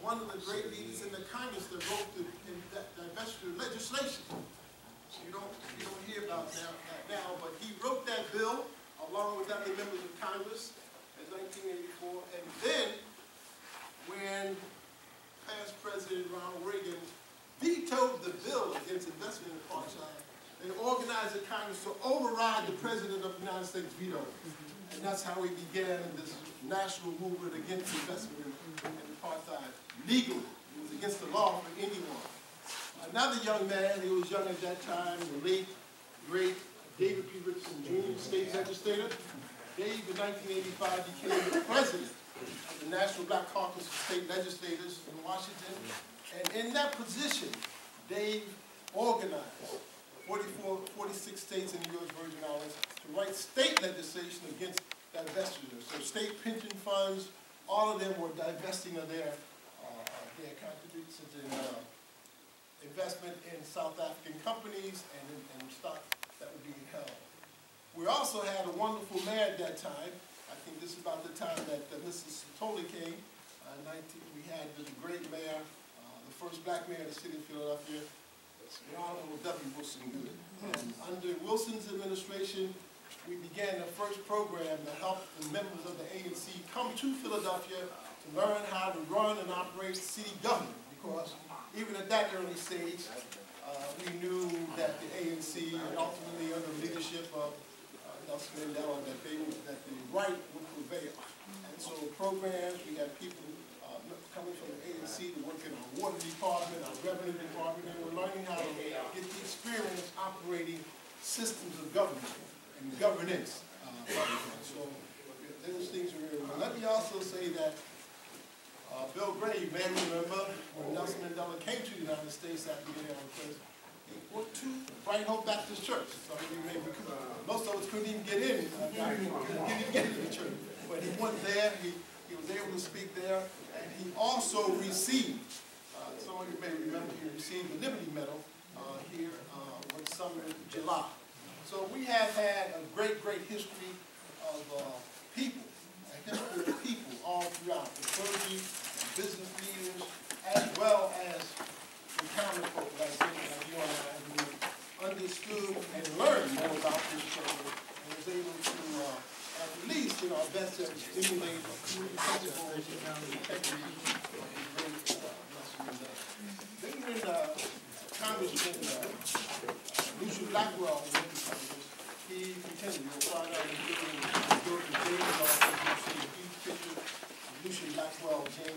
one of the great leaders in the Congress that wrote the divestiture legislation. So you don't hear about that now, but he wrote that bill along with other members of Congress in 1984. And then when past President Ronald Reagan vetoed the bill against investment in Parkside, they organized the Congress to override the President of the United States veto. And that's how we began this national movement against investment in Parkside legally. It was against the law for anyone. Another young man, he was young at that time, the late, great David P. Richardson Jr., state legislator. Dave, in 1985, became the president of the National Black Caucus of State Legislators in Washington. And in that position, Dave organized 46 states in the U.S. Virgin Islands to write state legislation against divestiture. So state pension funds, all of them were divesting of their contributions in investment in South African companies and stock that were being held. We also had a wonderful mayor at that time. I think this is about the time that Mrs. Satoli came. We had the great mayor, the first black mayor of the city of Philadelphia, the Honorable W. Wilson Goode. And under Wilson's administration, we began the first program to help the members of the ANC come to Philadelphia to learn how to run and operate city government. Because even at that early stage, we knew that the ANC, and ultimately under the leadership of Nelson Mandela, that the right would prevail. And so programs, we had people coming from the ANC to work in our water department, our revenue department, and we're learning how to get the experience operating systems of government and governance. So those things are very well. Let me also say that Bill Gray, you may remember when Nelson Mandela came to the United States after getting out of prison, he went to Bright Hope Baptist Church. Some of you may be, most of us couldn't even get in. Couldn't even get into the church. But he went there, he was able to speak there, and he also received, some of you may remember, he received the Liberty Medal here one summer in July. So we have had a great, great history of people, a history of people all throughout, the clergy, business leaders, as well as the common folk, like you and I, who understood and learned more about this struggle and was able to, at least in our best effort, stimulate principles and integrity. Then Congressman Lucian Blackwell went to Congress. He continued. You'll find out in the Georgia James office, you'll see a huge picture of Lucian Blackwell James.